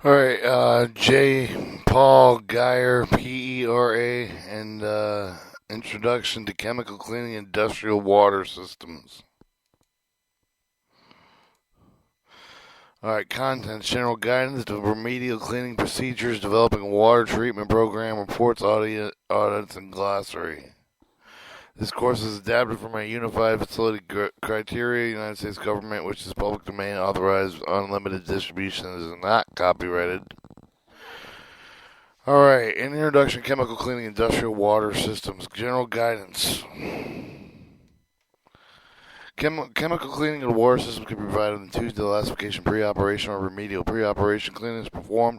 Alright, J. Paul Geyer, PERA, and Introduction to Chemical Cleaning Industrial Water Systems. Alright, contents, general guidance to remedial cleaning procedures, developing a water treatment program, reports, audits, and glossary. This course is adapted from a unified facility criteria, United States government, which is public domain authorized, unlimited distribution, is not copyrighted. Alright, introduction to chemical cleaning industrial water systems. General guidance. Chemical cleaning of the water system can be provided in two classifications: pre-operation or remedial. Pre-operation cleaning is performed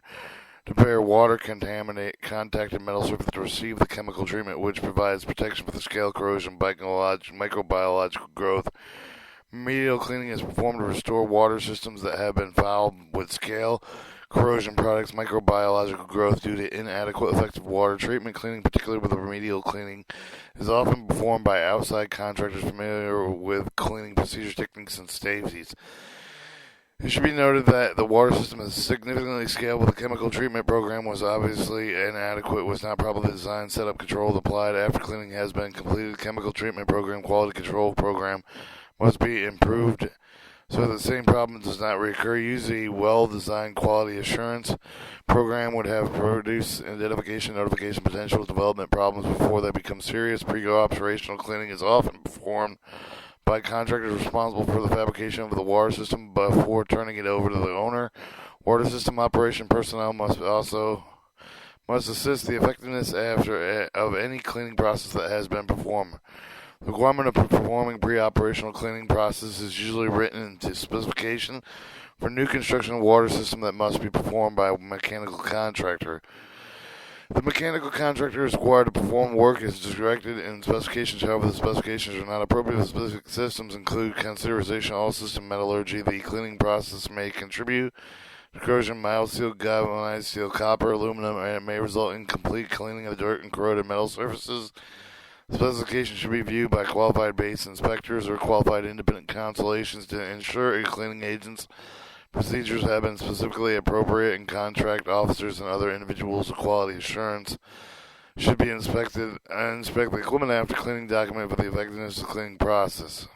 to prepare water contacted metal surface to receive the chemical treatment, which provides protection for the scale, corrosion, microbiological growth. Remedial cleaning is performed to restore water systems that have been fouled with scale, corrosion products, microbiological growth due to inadequate effective water treatment. Cleaning, particularly with remedial cleaning, is often performed by outside contractors familiar with cleaning procedures, techniques, and safeties. It should be noted that the water system is significantly scaled, but the chemical treatment program was obviously inadequate, was not properly designed, set up, controlled, applied after cleaning has been completed. The chemical treatment program, quality control program must be improved so the same problem does not reoccur. Usually, a well-designed quality assurance program would have produced identification, notification, potential development problems before they become serious. Pre-operational cleaning is often performed by contractors responsible for the fabrication of the water system before turning it over to the owner. Water system operation personnel must assist the effectiveness of any cleaning process that has been performed. The requirement of performing pre-operational cleaning process is usually written into specification for new construction of water system that must be performed by a mechanical contractor. The mechanical contractor is required to perform work as directed in specifications. However, the specifications are not appropriate for specific systems. Include consideration all system metallurgy. The cleaning process may contribute to corrosion, mild steel, galvanized steel, copper, aluminum, and it may result in complete cleaning of dirt and corroded metal surfaces. Specifications should be viewed by qualified base inspectors or qualified independent consultations to ensure a cleaning agent's procedures have been specifically appropriate, and contract officers and other individuals of quality assurance should be inspect the equipment after cleaning document for the effectiveness of the cleaning process.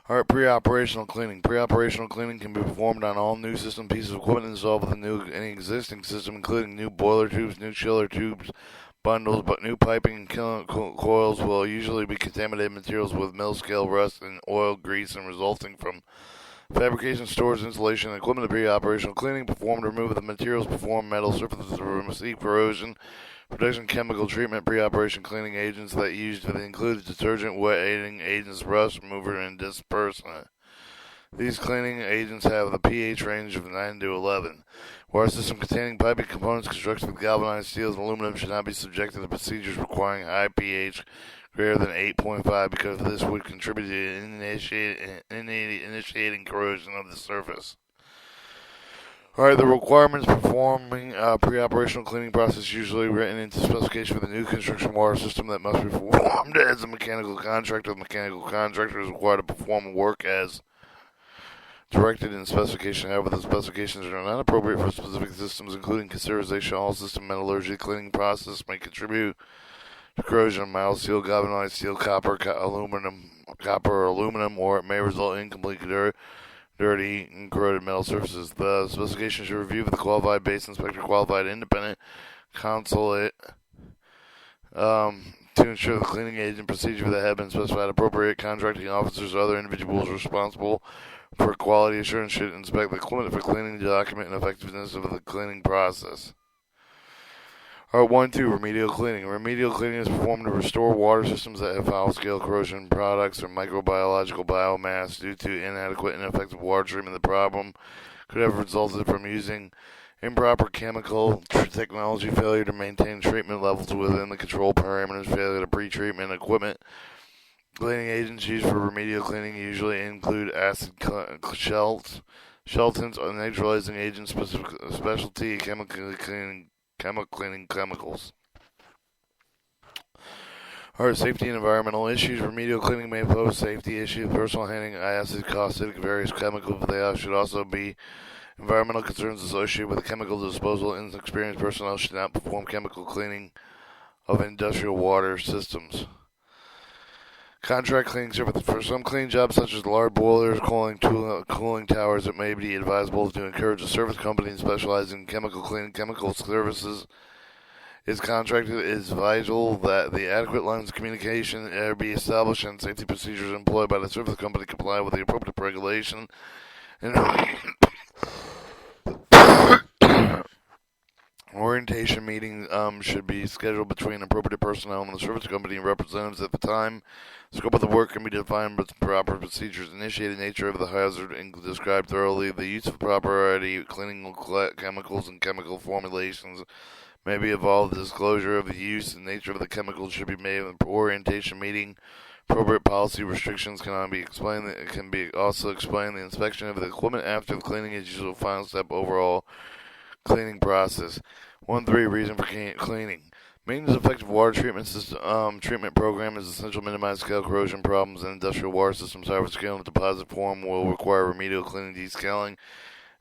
Alright, pre-operational cleaning. Pre-operational cleaning can be performed on all new system pieces of equipment installed with any existing system, including new boiler tubes, new chiller tubes, bundles, but new piping and coils will usually be contaminated materials with mill-scale rust and oil, grease, and resulting from fabrication, storage, installation, and equipment. Pre-operational cleaning performed to remove the materials, perform metal surfaces to receive corrosion, protection, chemical treatment. Pre-operation cleaning agents that used include detergent, wet aiding agents, rust remover, and dispersant. These cleaning agents have the pH range of 9 to 11. Water system containing piping components constructed with galvanized steels and aluminum should not be subjected to procedures requiring high pH greater than 8.5 because this would contribute to initiating corrosion of the surface. Alright, the requirements performing pre-operational cleaning process usually written into specification for the new construction water system that must be performed as a mechanical contractor. The mechanical contractor is required to perform work as directed in specification. However, the specifications are not appropriate for specific systems, including consideration all system metallurgy. Cleaning process may contribute to corrosion, mild steel, galvanized steel, copper, or aluminum, or it may result in incomplete dirty and corroded metal surfaces. The specification should review with the qualified base inspector, qualified independent consulate, to ensure the cleaning agent procedure that have been specified appropriate. Contracting officers or other individuals responsible for quality assurance should inspect the equipment for cleaning, document, and effectiveness of the cleaning process. Alright, 1-2, remedial cleaning. Remedial cleaning is performed to restore water systems that have foul scale, corrosion products, or microbiological biomass due to inadequate and ineffective water treatment. The problem could have resulted from using improper chemical technology, failure to maintain treatment levels within the control parameters, failure to pre-treatment equipment. Cleaning agents used for remedial cleaning usually include acid sheltants, neutralizing agents, specialty chemical cleaning chemicals. Alright, safety and environmental issues. Remedial cleaning may pose safety issues. Personal handling, acid, caustic, various chemicals. They should also be environmental concerns associated with chemical disposal. Inexperienced personnel should not perform chemical cleaning of industrial water systems. Contract cleaning services. For some cleaning jobs, such as large boilers, cooling towers, it may be advisable to encourage a service company specializing in chemical cleaning chemical services is contracted. It is vital that the adequate lines of communication be established and safety procedures employed by the service company comply with the appropriate regulation. And orientation meeting should be scheduled between appropriate personnel and the service company and representatives at the time. Scope of the work can be defined with proper procedures. Initiated nature of the hazard and described thoroughly. The use of propriety cleaning chemicals and chemical formulations may be involved. The disclosure of the use and nature of the chemicals should be made in the orientation meeting. Appropriate policy restrictions can be explained. It can be also explained. The inspection of the equipment after the cleaning is usually the final step overall cleaning process. 1.3 reason for cleaning. Maintenance effective water treatment system treatment program is essential to minimize scale corrosion problems in industrial water systems. However, scale and deposit form will require remedial cleaning descaling.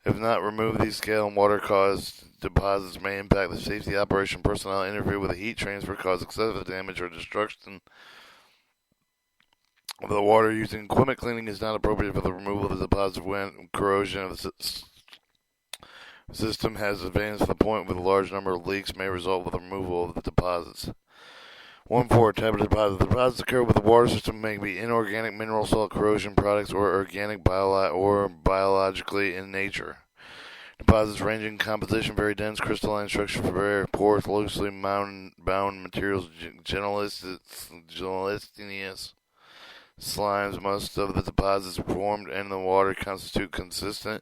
If not removed, these scale and water caused deposits may impact the safety operation personnel, interfere with the heat transfer, cause excessive damage or destruction of the water. Using equipment cleaning is not appropriate for the removal of the deposit when corrosion of the system has advanced to the point where a large number of leaks may result with the removal of the deposits. 1.4 type of deposit. The deposits occur with the water system may be inorganic mineral salt corrosion products or organic or biologically in nature. Deposits ranging in composition, very dense crystalline structure, very porous, loosely bound materials, gelatinous slimes. Most of the deposits formed in the water constitute consistent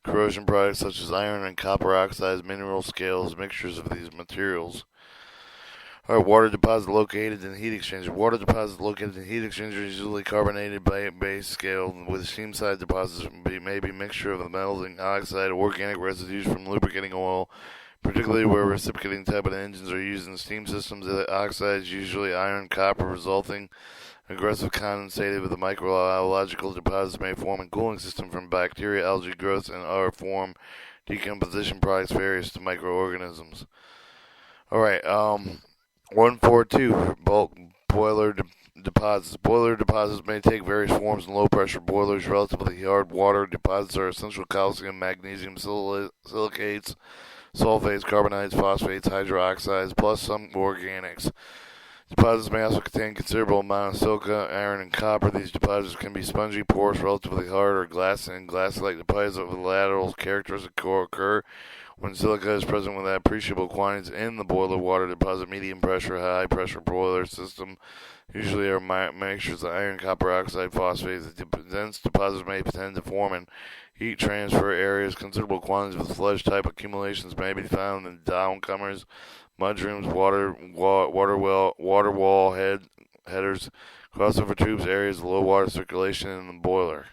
corrosion products such as iron and copper oxides, mineral scales, mixtures of these materials. Our water deposit located in heat exchanger. Water deposits located in heat exchangers usually carbonated base scale with seam-side deposits may be mixture of the melting oxide, organic residues from lubricating oil, particularly where reciprocating type of engines are used in steam systems. The oxides, usually iron, copper, resulting aggressive condensated with the microbiological deposits may form in cooling system from bacteria, algae growth, and or form decomposition products various to microorganisms. Alright, 1.4.2 bulk boiler deposits. Boiler deposits may take various forms in low pressure boilers. Relatively hard water deposits are essential calcium, magnesium, silicates, sulfates, carbonides, phosphates, hydroxides, plus some organics. Deposits may also contain considerable amount of silica, iron, and copper. These deposits can be spongy, porous, relatively hard, or glass-like deposits of the lateral characteristics occur when silica is present with appreciable quantities in the boiler water deposit. Medium pressure, high pressure boiler system usually are mixtures of iron, copper oxide, phosphates. Dense deposits may tend to form in heat transfer areas. Considerable quantities of sludge type accumulations may be found in downcomers, mudrooms, water wall headers, crossover tubes, areas of low water circulation in the boiler.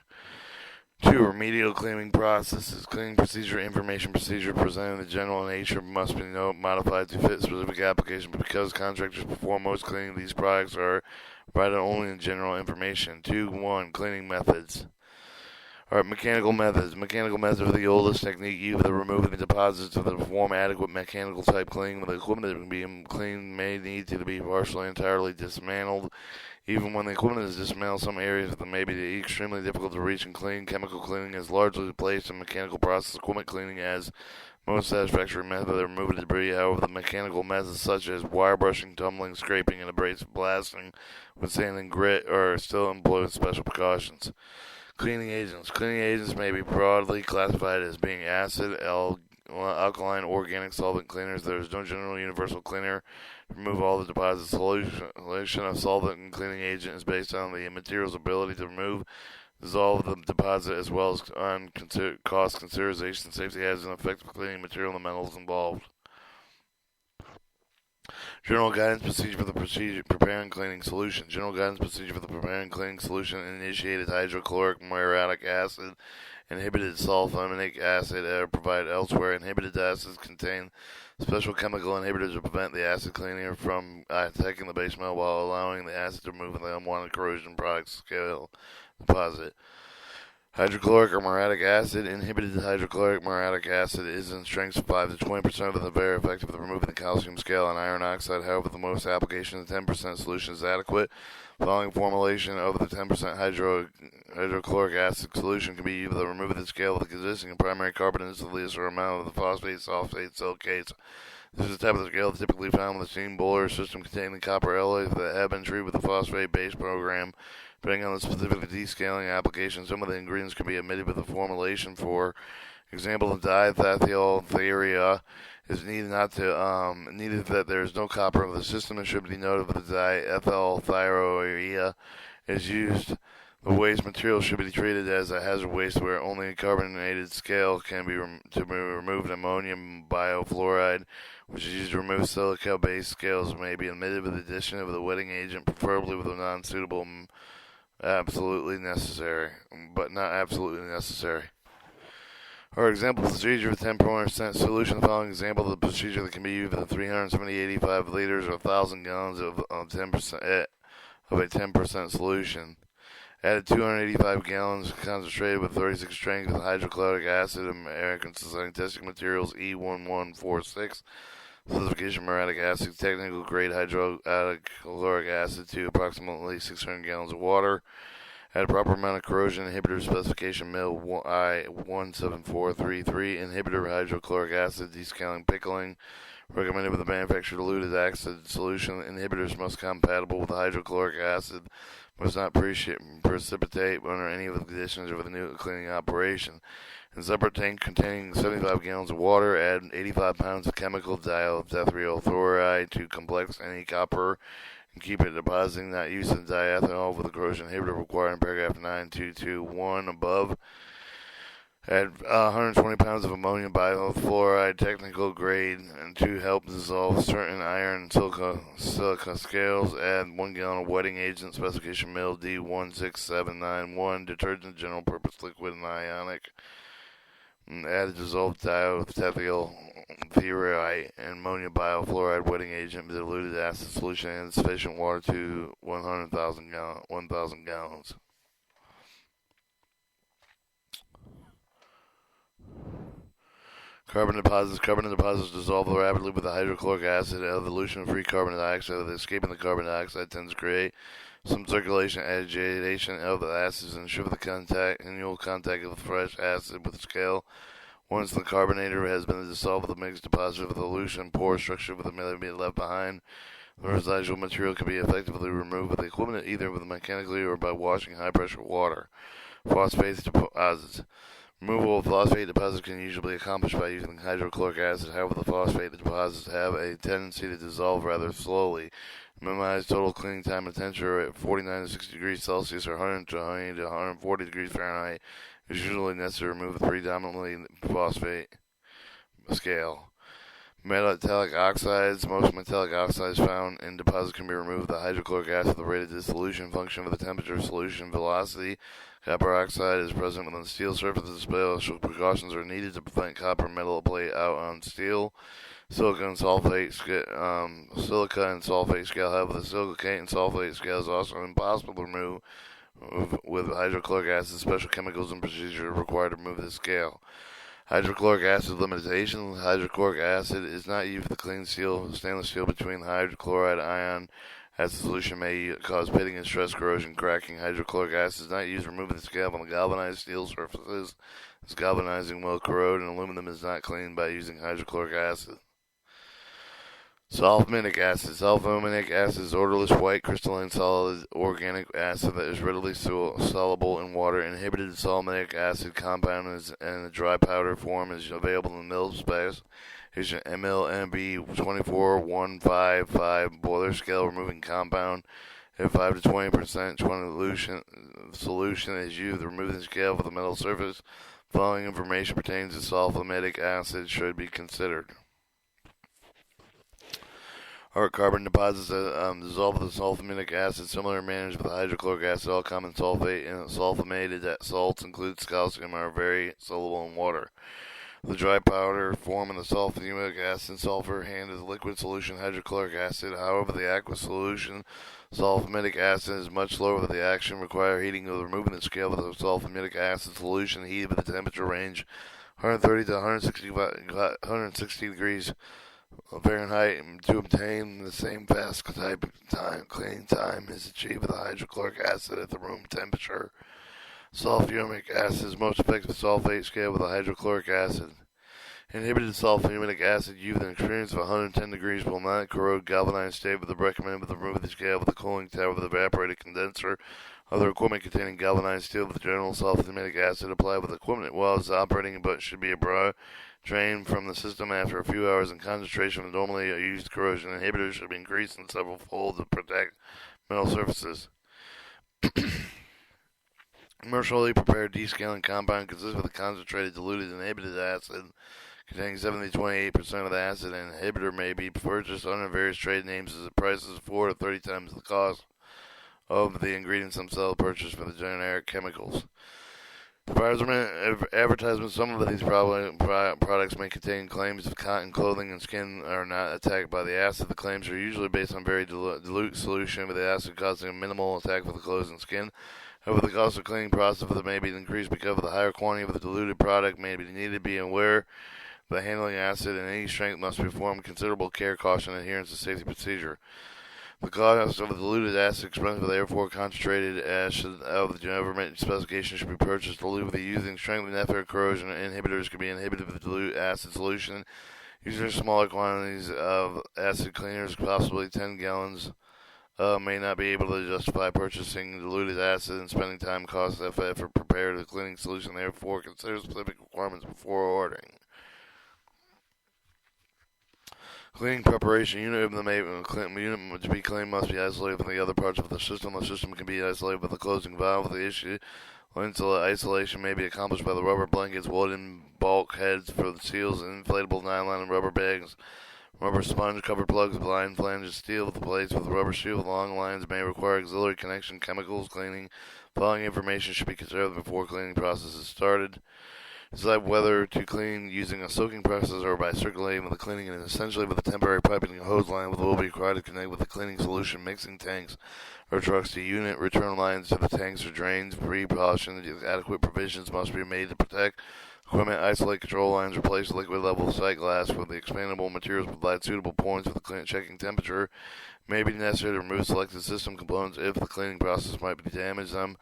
2. Remedial cleaning processes. Cleaning procedure, information procedure presenting the general nature must be modified to fit specific application, but because contractors perform most cleaning, these products are provided only in general information. 2.1. Cleaning methods. Alright, mechanical methods. Mechanical methods are the oldest technique used for removing the deposits to perform adequate mechanical type cleaning. When the equipment that can be cleaned may need to be partially entirely dismantled. Even when the equipment is dismantled, some areas that may be extremely difficult to reach and clean. Chemical cleaning is largely replaced in mechanical process. Equipment cleaning as most satisfactory method of removing debris. However, the mechanical methods such as wire brushing, tumbling, scraping, and abrasive blasting with sand and grit are still employed with special precautions. Cleaning agents. Cleaning agents may be broadly classified as being acid, alkaline, organic solvent cleaners. There is no general universal cleaner to remove all the deposits. Solution of solvent and cleaning agent is based on the material's ability to remove, dissolve the deposit, as well as on cost consideration, safety hazards, and effective cleaning material and the metals involved. General guidance procedure for the preparing cleaning solution. General guidance procedure for the preparing cleaning solution: initiated hydrochloric muriatic acid, inhibited sulfonic acid are provided elsewhere. Inhibited acids contain special chemical inhibitors to prevent the acid cleaner from attacking the base metal while allowing the acid to remove the unwanted corrosion product scale deposit. Hydrochloric or muriatic acid. Inhibited hydrochloric muriatic acid is in strengths of 5 to 20% of the very effective at removing the calcium scale on iron oxide. However, the most application, the 10% solution is adequate. Following formulation of the 10% hydrochloric acid solution can be used to remove the scale with the existing primary carbonates of the lesser amount of the phosphate sulfate silicates. This is the type of scale typically found with the steam boiler system containing copper alloys that have been treated with the phosphate-based program. Depending on the specific descaling application, some of the ingredients can be omitted with the formulation. For example, the diethyltheria is needed needed that there is no copper in the system and should be noted that the diethylthyroia is used. The waste material should be treated as a hazard waste where only a carbonated scale can be removed. Ammonium biofluoride, which is used to remove silica-based scales, may be omitted with the addition of the wetting agent, preferably with a non-suitable absolutely necessary, but not absolutely necessary. For example, procedure with 10% solution. The following example of the procedure that can be used with 385 liters or 1,000 gallons of 10% of a 10% solution. Added 285 gallons concentrated with 36 strength with hydrochloric acid, American Scientific Materials E1146. Specification: muriatic acid, technical grade hydrochloric acid to approximately 600 gallons of water. Add a proper amount of corrosion inhibitor. Specification: MIL I17433. Inhibitor hydrochloric acid, descaling, pickling. Recommended with the manufactured diluted acid solution. Inhibitors must be compatible with the hydrochloric acid. Must not precipitate under any of the conditions of the new cleaning operation. In a separate tank containing 75 gallons of water, add 85 pounds of chemical diethylfluoride to complex any copper and keep it depositing, not using diethanol with the corrosion inhibitor required in paragraph 9221 above. Add 120 pounds of ammonium biofluoride, technical grade, and to help dissolve certain iron and silica scales. Add 1 gallon of wetting agent. Specification: MIL D16791. Detergent, general purpose liquid and ionic. Add dissolved diethyltherioate and ammonium biofluoride wetting agent, diluted acid solution, and sufficient water to 1,000 gallons. Carbon deposits. Carbon deposits dissolve rapidly with the hydrochloric acid. Evolution-free carbon dioxide. Escaping the carbon dioxide tends to create some circulation agitation of the acids and ensure the continual contact of fresh acid with the scale. Once the carbonator has been dissolved with the mixed deposit of the solution, pore structure with the may be left behind. The residual material can be effectively removed with the equipment either with mechanically or by washing high-pressure water. Phosphate deposits. Removal of phosphate deposits can usually be accomplished by using hydrochloric acid. However, the phosphate deposits have a tendency to dissolve rather slowly. Minimize total cleaning time and temperature at 49 to 60 degrees Celsius or 120 to 140 degrees Fahrenheit. It is usually necessary to remove the predominantly phosphate scale. Metallic oxides. Most metallic oxides found in deposits can be removed with the hydrochloric acid. The rate of dissolution function with the temperature, solution velocity. Copper oxide is present within the steel surface. Special precautions are needed to prevent copper metal plate out on steel. Silica and sulfate scale. However, the silicate and sulfate scale is also impossible to remove with hydrochloric acid. Special chemicals and procedures are required to remove the scale. Hydrochloric acid limitation. Hydrochloric acid is not used to clean stainless steel between hydrochloride ion. Acid solution may cause pitting and stress corrosion, cracking. Hydrochloric acid is not used to remove the scale on the galvanized steel surfaces. As galvanizing will corrode, and aluminum is not cleaned by using hydrochloric acid. Sulfonic acid. Sulfonic acid is odorless, white, crystalline, solid organic acid that is readily soluble in water. Inhibited sulfonic acid compound is in a dry powder form is available in mill space. MLMB 24155 boiler scale removing compound. If 5 to 20% solution is used to remove the scale from the metal surface, following information pertains to sulfonic acid should be considered. Or carbon deposits that dissolve the sulfamidic acid, similar in manner with hydrochloric acid. All common sulfate and sulfamated salts include calcium are very soluble in water. The dry powder form of the sulfamidic acid and sulfur hand is liquid solution hydrochloric acid. However, the aqueous solution sulfamidic acid is much slower than the action require heating of removing the scale of the sulfamidic acid solution heated with the temperature range 130 to 160 degrees Fahrenheit to obtain the same fast type time cleaning time is achieved with the hydrochloric acid at the room temperature. Sulfuric acid is most effective sulfate scale with the hydrochloric acid. Inhibited sulfuric acid used with an experience of 110 degrees will not corrode galvanized state with the recommended with the room of the scale with the cooling tower with the evaporated condenser. Other equipment containing galvanized steel with general sulfuric acid applied with equipment while it's operating but should be a drained from the system after a few hours, and concentration of normally used corrosion inhibitors should be increased in several fold to protect metal surfaces. Commercially prepared descaling compound consists of a concentrated diluted inhibited acid containing 70 to 28% of the acid, and inhibitor may be purchased under various trade names at prices 4 to 30 times the cost of the ingredients themselves purchased for the generic chemicals. Advertisements. Some of these products may contain claims of cotton, clothing, and skin are not attacked by the acid. The claims are usually based on very dilute solution, with the acid causing a minimal attack for the clothes and skin. However, the cost of cleaning process for the may be increased because of the higher quantity of the diluted product may be needed to be aware the handling acid and any strength must be performed considerable care, caution, and adherence to safety procedure. The cost of the diluted acid expensive, therefore concentrated acid of the government specification should be purchased. Dilute with the using strength and effort corrosion inhibitors can be inhibited with the dilute acid solution. Using smaller quantities of acid cleaners, possibly 10 gallons, may not be able to justify purchasing diluted acid and spending time, cost, effort for prepared the cleaning solution. Therefore, consider specific requirements before ordering. Cleaning preparation unit of the unit to be cleaned must be isolated from the other parts of the system. The system can be isolated with a closing valve. The issue isolation may be accomplished by the rubber blankets, wooden bulkheads for the seals, inflatable nylon and rubber bags, rubber sponge cover plugs, blind flanges, steel with the plates with rubber shield. Long lines may require auxiliary connection. Chemicals cleaning. Following information should be considered before cleaning process is started. Decide whether to clean using a soaking process or by circulating with the cleaning, and essentially with a temporary piping hose line will be required to connect with the cleaning solution mixing tanks or trucks to unit. Return lines to the tanks or drains. Precautions. Adequate provisions must be made to protect equipment. Isolate control lines. Replace liquid level sight glass with the expandable materials. Provide suitable points for the checking temperature. May be necessary to remove selected system components if the cleaning process might be damaged them.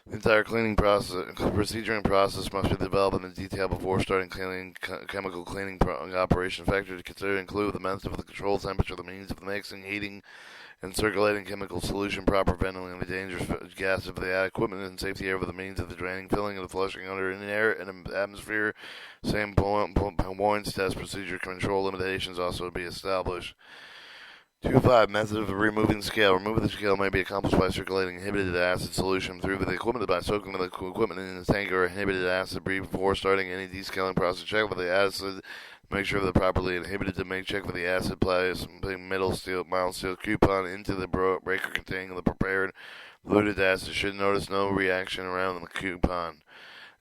The entire cleaning procedure and process must be developed in detail before starting chemical cleaning operation. Factors to consider include the method of the control temperature, the means of mixing, heating, and circulating chemical solution, proper ventilating the dangerous gases of the equipment, and safety air with the means of the draining, filling, and the flushing under an air and atmosphere. Same points test procedure control limitations also be established. 2.5 Method of removing scale. Removing the scale may be accomplished by circulating inhibited acid solution through the equipment by soaking the equipment in the tank or inhibited acid before starting any descaling process. Check with the acid. Make sure they're properly inhibited. To make check with the acid, place mild steel coupon into the breaker containing the prepared diluted acid. Should notice no reaction around the coupon.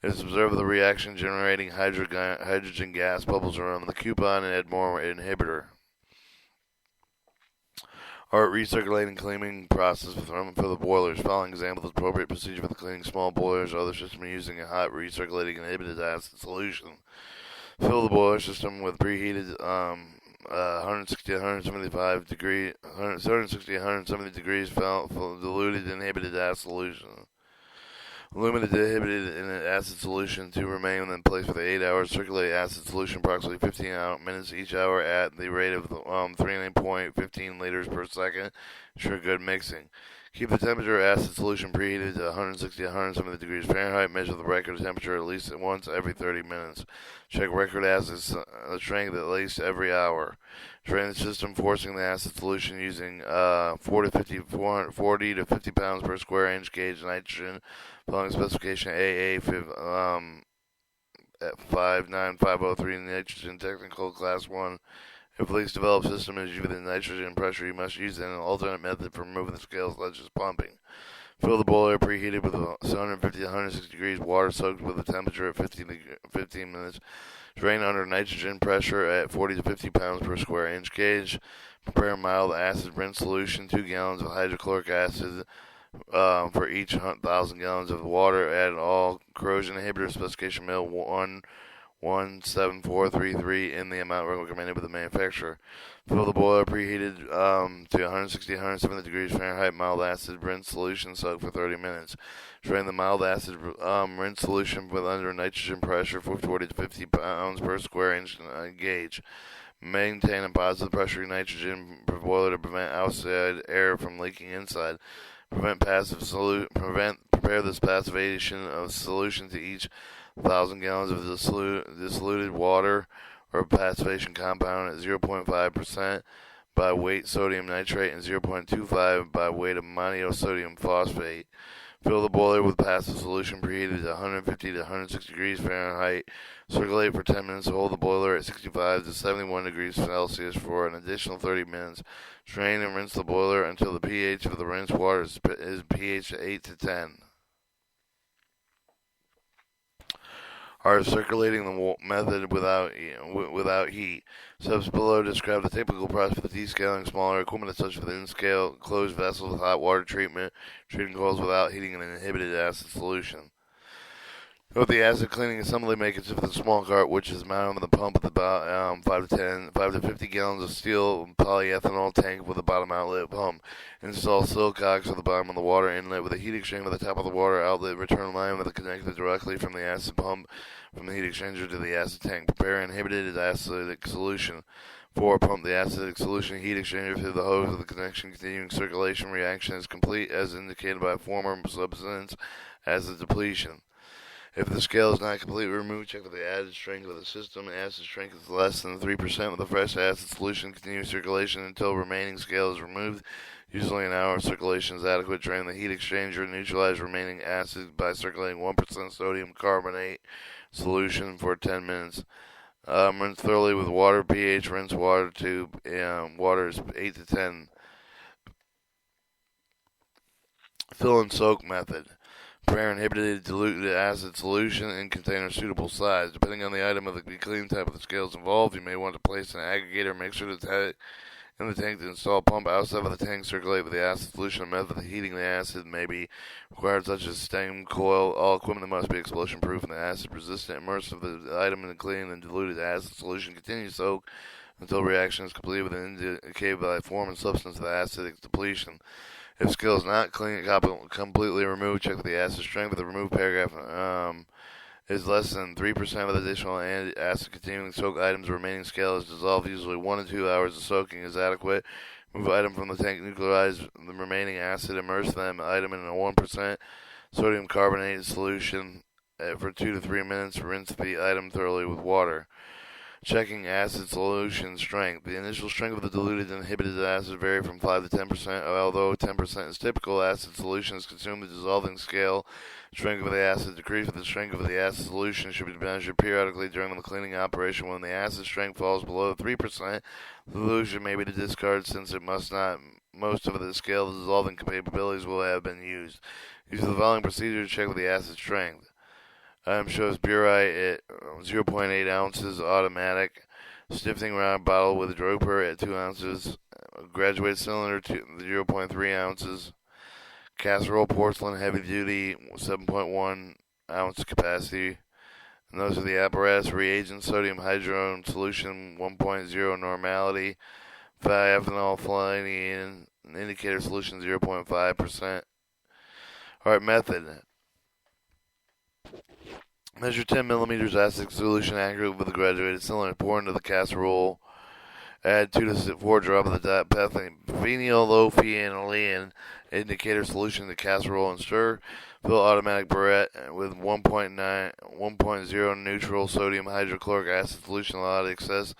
It is observed the reaction generating hydrogen gas bubbles around the coupon and add more inhibitor. Art recirculating cleaning process for the boilers. Following example is appropriate procedure for the cleaning small boilers or other system using a hot recirculating inhibited acid solution. Fill the boiler system with preheated 160 to 175 degree 160 to 170 degrees diluted inhibited acid solution. Illuminate the inhibited in an acid solution to remain in place for 8 hours. Circulate acid solution approximately 15 minutes each hour at the rate of 3.15 liters per second. Ensure good mixing. Keep the temperature of acid solution preheated to 160 to 170 degrees Fahrenheit. Measure the record temperature at least once every 30 minutes. Check record acid strength at least every hour. Drain the system, forcing the acid solution using 40 to 50 pounds per square inch gauge nitrogen. Following specification AA 59503 nitrogen technical class 1 If leaks develop system is within nitrogen pressure, you must use an alternate method for removing the scales, such as pumping. Fill the boiler preheated with 150 to 160 degrees water soaked with a temperature at 15 minutes. Drain under nitrogen pressure at 40 to 50 pounds per square inch gauge. Prepare mild acid rinse solution, 2 gallons of hydrochloric acid for each 1,000 gallons of water. Add all corrosion inhibitor specification mill 17433 in the amount recommended by the manufacturer. Fill the boiler preheated to 160 to 170 degrees Fahrenheit mild acid rinse solution, soak for 30 minutes. Drain the mild acid rinse solution with under nitrogen pressure for 40 to 50 pounds per square inch gauge. Maintain a positive pressure nitrogen boiler to prevent outside air from leaking inside. Prepare this passivation of solution to each 1,000 gallons of diluted water or passivation compound at 0.5% by weight sodium nitrate and 0.25 by weight of monosodium phosphate. Fill the boiler with passive solution preheated to 150 to 160 degrees Fahrenheit. Circulate for 10 minutes. Hold the boiler at 65 to 71 degrees Celsius for an additional 30 minutes. Drain and rinse the boiler until the pH of the rinsed water is pH 8 to 10. Are circulating the method without heat. Subs below describe the typical process for descaling smaller equipment such as within scale closed vessels with hot water treatment, treating coils without heating an inhibited acid solution. Note the acid cleaning assembly may consist of a small cart which is mounted on the pump with about 5 to 50 gallons of steel polyethanol tank with a bottom outlet pump. Install silicox at the bottom of the water inlet with a heat exchanger at the top of the water outlet. Return line with a connected directly from the acid pump from the heat exchanger to the acid tank. Prepare inhibited acidic solution. 4. Pump the acidic solution heat exchanger through the hose of the connection. Continuing circulation reaction is complete as indicated by former substance acid depletion. If the scale is not completely removed, check with the acid strength of the system. Acid strength is less than 3% with a fresh acid solution. Continue circulation until remaining scale is removed. Usually an hour of circulation is adequate. Drain the heat exchanger. Neutralize remaining acid by circulating 1% sodium carbonate solution for 10 minutes. Rinse thoroughly with water. pH rinse water tube. Water is 8 to 10. Fill and soak method. Prepare inhibited diluted acid solution in container suitable size. Depending on the item of the cleaning type of the scales involved, you may want to place an aggregator mixture in the tank to install a pump outside of the tank. Circulate with the acid solution. A method of heating the acid may be required, such as steam coil. All equipment must be explosion proof and the acid resistant. Immerse the item in the clean and diluted acid solution. Continue soak until reaction is complete with an indicated by form and substance of the acidic depletion. If scale is not clean, completely removed, check with the acid strength. If the removed paragraph is less than 3% of the additional acid continuing soak items, the remaining scale is dissolved. Usually 1 to 2 hours of soaking is adequate. Move item from the tank, neutralize the remaining acid, immerse them item in a 1% sodium carbonate solution for 2 to 3 minutes. Rinse the item thoroughly with water. Checking acid solution strength. The initial strength of the diluted and inhibited acid vary from 5 to 10%. Although 10% is typical, acid solution is consumed with dissolving scale. Strength of the acid decreases. The strength of the acid solution should be measured periodically during the cleaning operation. When the acid strength falls below 3%, the solution may be discarded since it must not. Most of the scale dissolving capabilities will have been used. Use the following procedure to check with the acid strength. Item shows burite at 0.8 ounces automatic. Stiffening round bottle with a dropper at 2 ounces. Graduated cylinder 0.3 ounces. Casserole porcelain heavy duty 7.1 ounce capacity. And those are the apparatus reagents. Sodium hydrone solution 1.0 normality. Ethanol fluorine indicator solution 0.5%. Alright, method. Measure 10 millimeters acid solution accurately with a graduated cylinder. Pour into the casserole. Add 2 to 4 drops of the phenylephenylene indicator solution to the casserole and stir. Fill automatic burette with 1.0 neutral sodium hydrochloric acid solution. Allow the excess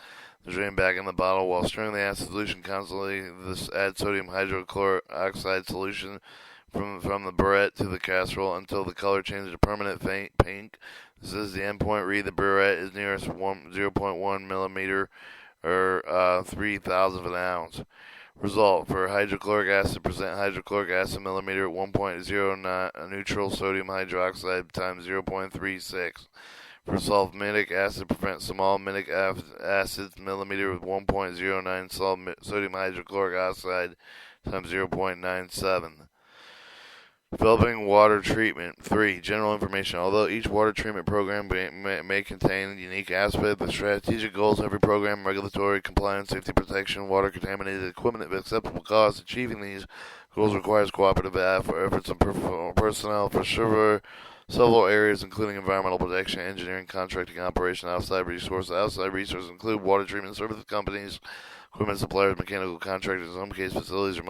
to drain back in the bottle while stirring the acid solution constantly. Add sodium hydrochloric oxide solution from the burette to the casserole until the color changes to permanent faint pink. This is the endpoint. Read the burette is nearest 0.1 millimeter or 3,000 of an ounce. Result: for hydrochloric acid, present hydrochloric acid millimeter at 1.09 neutral sodium hydroxide times 0.36. For sulfamidic acid, prevent small mitic acids millimeter with 1.09 sodium hydrochloric oxide times 0.97. Developing water treatment. 3. General information. Although each water treatment program may contain unique aspects, the strategic goals of every program, regulatory, compliance, safety protection, water contaminated equipment at acceptable cost. Achieving these goals requires cooperative efforts of personnel for several areas, including environmental protection, engineering, contracting, operation, outside resources. Outside resources include water treatment service companies, equipment suppliers, mechanical contractors. In some cases, facilities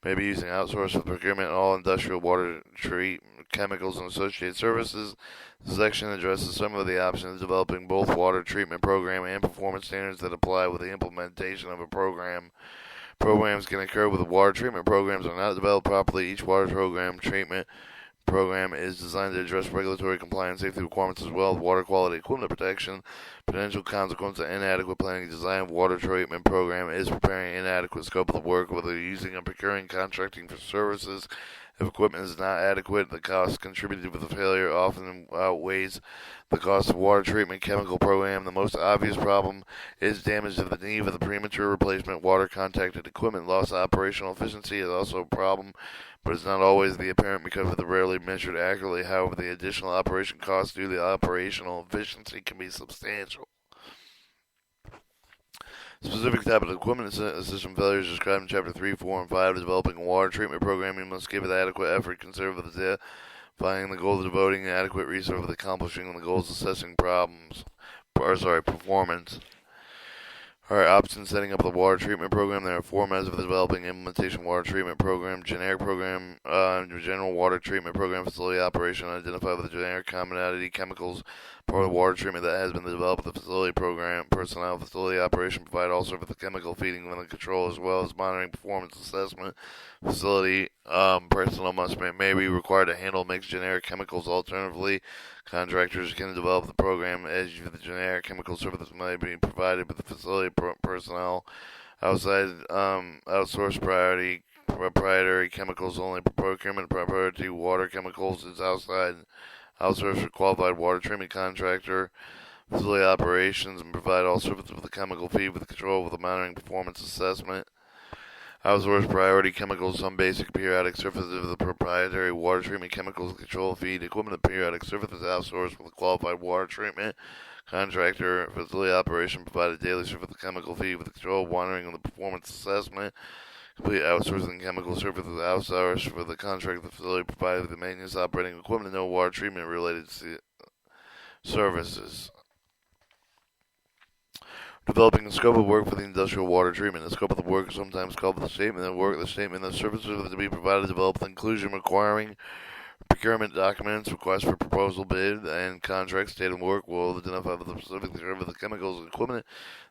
may be using outsourced for procurement of all industrial water treat chemicals and associated services. This section addresses some of the options of developing both water treatment program and performance standards that apply with the implementation of a program. Programs can occur with water treatment programs are not developed properly. Each water treatment program is designed to address regulatory compliance, safety requirements, as well as water quality, equipment protection. Potential consequence of inadequate planning and design of water treatment program is preparing inadequate scope of the work, whether using and procuring contracting for services. If equipment is not adequate, the cost contributed to the failure often outweighs the cost of water treatment chemical program. The most obvious problem is damage to the knee with a premature replacement. Water contacted equipment loss. Operational efficiency is also a problem, but it's not always the apparent because of the rarely measured accurately. However, the additional operation costs due to the operational efficiency can be substantial. Specific type of equipment system failures described in Chapter 3, 4, and 5. Developing a water treatment program, you must give it adequate effort, consider the defining the goals, devoting adequate resources, accomplishing the goals, assessing performance. Alright, options setting up the water treatment program. There are 4 methods of developing implementation water treatment program. Generic program, general water treatment program, facility operation. Identify with the generic commodity chemicals part of the water treatment that has been developed. The facility program, personnel, facility operation provide also for the chemical feeding and control as well as monitoring performance assessment. Facility personnel may be required to handle mixed generic chemicals. Alternatively, contractors can develop the program as the generic chemical services may be provided with the facility personnel. Outsourced proprietary chemicals only. Procurement proprietary water chemicals is outsourced for qualified water treatment contractor. Facility operations and provide all services with the chemical feed with control with the monitoring performance assessment. Outsourced priority chemicals, some basic periodic services of the proprietary water treatment chemicals control feed equipment of periodic services outsourced with a qualified water treatment contractor. Facility operation provided daily service with the chemical feed with the control, monitoring, and the performance assessment. Complete outsourcing chemical services outsourced for the contract the facility provided with the maintenance operating equipment and no water treatment related services. Developing the scope of work for the industrial water treatment. The scope of the work is sometimes called the statement of work. The statement of services to be provided develop the inclusion requiring procurement documents, requests for proposal bid, and contract state of work will identify the specific term of the chemicals and equipment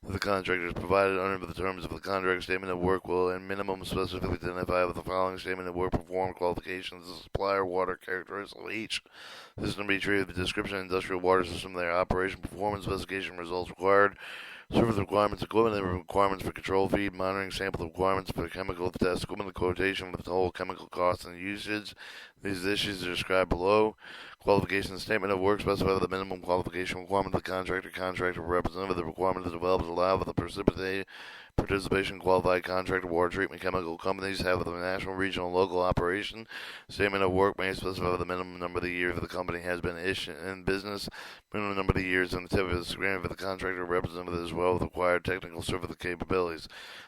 that the contractor is provided under the terms of the contract. Statement of work will, in minimum, specifically identify with the following statement of work performed, qualifications, the supplier, water characteristics of each system to be treated, the description of industrial water system, their operation, performance, investigation, results required, service requirements, equipment requirements for control feed, monitoring, sample requirements for chemical test, equipment quotation with the whole chemical costs and usage. These issues are described below. Qualification statement of work specify the minimum qualification requirement of the contractor representative. The requirement to develop is allowed with the participation qualified contractor water treatment chemical companies have the national, regional, local operation. Statement of work may specify the minimum number of the years the company has been in business, minimum number of the years and the tip of the agreement for the contractor representative as well with required technical service capabilities.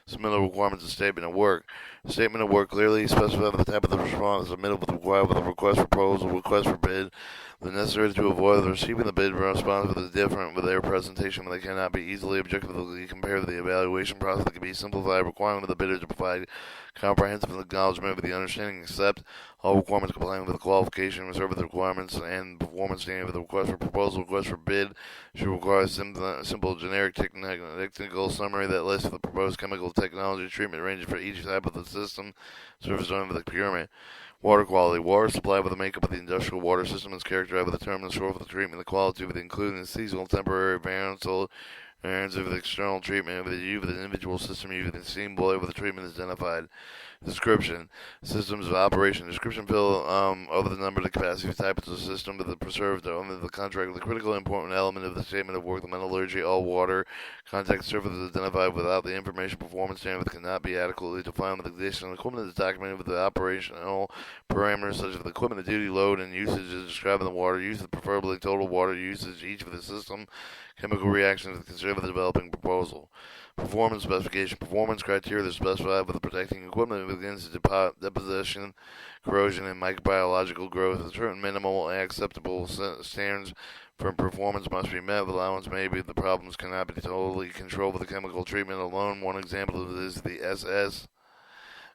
Submittal requirements of statement of work. Statement of work clearly specify the type of the response submitted with a request for proposal, request for bid. The necessary to avoid the receiving the bid response with different with their presentation when they cannot be easily objectively compared to the evaluation process that can be simplified. Requirement of the bidder to provide comprehensive acknowledgement with the understanding accept all requirements complying with the qualification, reserve the requirements and performance standard of the request for proposal, request for bid should require a simple generic technical summary that lists the proposed chemical technology treatment ranges for each type of the system, service under the procurement. Water quality. Water supply with the makeup of the industrial water system is characterized by the term and scope of the treatment, the quality of it, including the seasonal, temporary, variable, Errands of the external treatment of the U of the individual system U of the steam boiler with the treatment is identified. Description: systems of operation. Description: fill over the number, the capacity, the type of the system, but the preserved under the contract. The critical important element of the statement of work: the metallurgy, all water contact surfaces identified without the information performance standards cannot be adequately defined with the condition. Equipment is documented with the operational parameters such as the equipment, the duty load, and usage is described in the water usage, preferably total water usage, each of the system chemical reactions considered with the developing proposal. Performance specification. Performance criteria that are specified with the protecting equipment against deposition, corrosion, and microbiological growth. Certain minimal and acceptable standards for performance must be met. Allowance may be the problems cannot be totally controlled with the chemical treatment alone. One example of this is the SS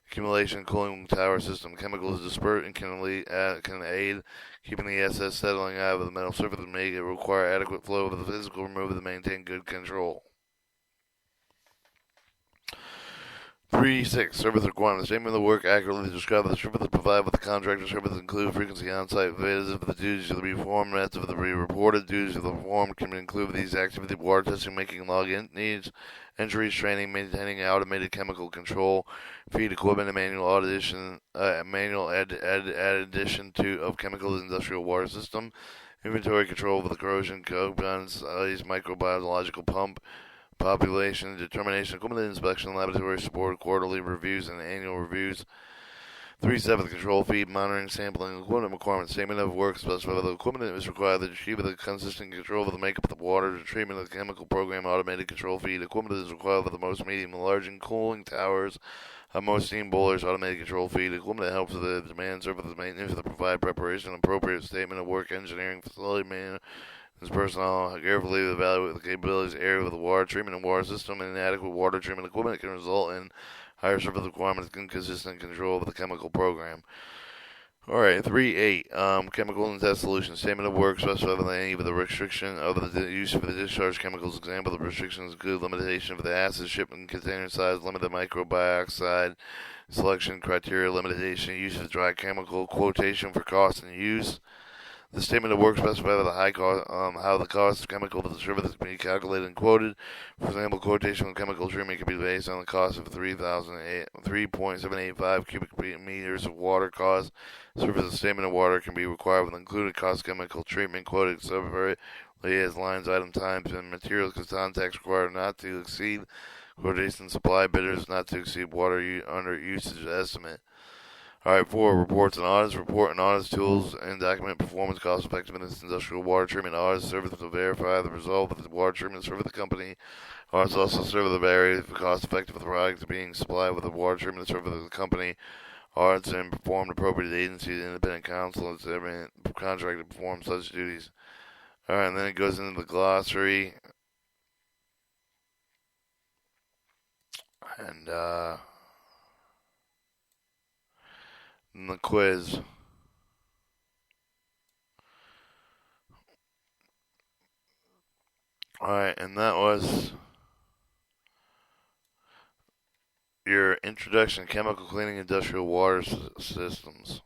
accumulation cooling tower system. Chemicals disperse and can aid keeping the SS settling out of the metal surface and may require adequate flow of the physical removal to maintain good control. 3.6. Service requirements. Statement of the work accurately describe the services provided with the contractor. Services include frequency on-site visits of the duties to be performed, methods of the reported duties of the performed can include these activities: water testing, making login needs, entries, training, maintaining automated chemical control, feed equipment, and manual audition, manual addition to of chemicals industrial water system, inventory control of the corrosion, compounds, microbiological pump, population determination, equipment inspection, laboratory support, quarterly reviews, and annual reviews. 3.7. Control feed, monitoring, sampling, equipment requirements. Statement of work specified the equipment is required to achieve the consistent control of the makeup of the water, the treatment of the chemical program, automated control feed. Equipment is required for the most medium and large and cooling towers, most steam boilers, automated control feed. Equipment that helps with the demand, service, maintenance, the provide preparation, appropriate statement of work, engineering, facility management. This personnel carefully evaluate the capabilities area of the water treatment and water system, and inadequate water treatment equipment can result in higher surface requirements and inconsistent control of the chemical program. Alright, 3.8. Chemical and test solutions. Statement of work specified the aim of the restriction of the use of the discharge chemicals. Example of the restrictions include limitation of the acid shipment container size, limited microbioxide selection criteria, limitation use of dry chemical, quotation for cost and use. The statement of work specifies the high cost, how the cost of chemical to the service can be calculated and quoted. For example, quotation of chemical treatment can be based on the cost of 3.785 cubic meters of water cost. Service statement of water can be required with included cost of chemical treatment quoted separately as lines, item, times, and materials contacts required not to exceed quotation supply bidders not to exceed water under usage estimate. Alright, 4. Reports and audits. Report and audits tools and document performance, cost effectiveness, industrial water treatment audits. Service to verify the result of the water treatment serve the company. Audits also serve the variety of cost effective of the product being supplied with the water treatment serve the company. Audits and performed appropriate agencies, independent counsel, and every contract to perform such duties. Alright, and then it goes into the glossary. And the quiz. Alright, and that was your introduction to chemical cleaning industrial water systems.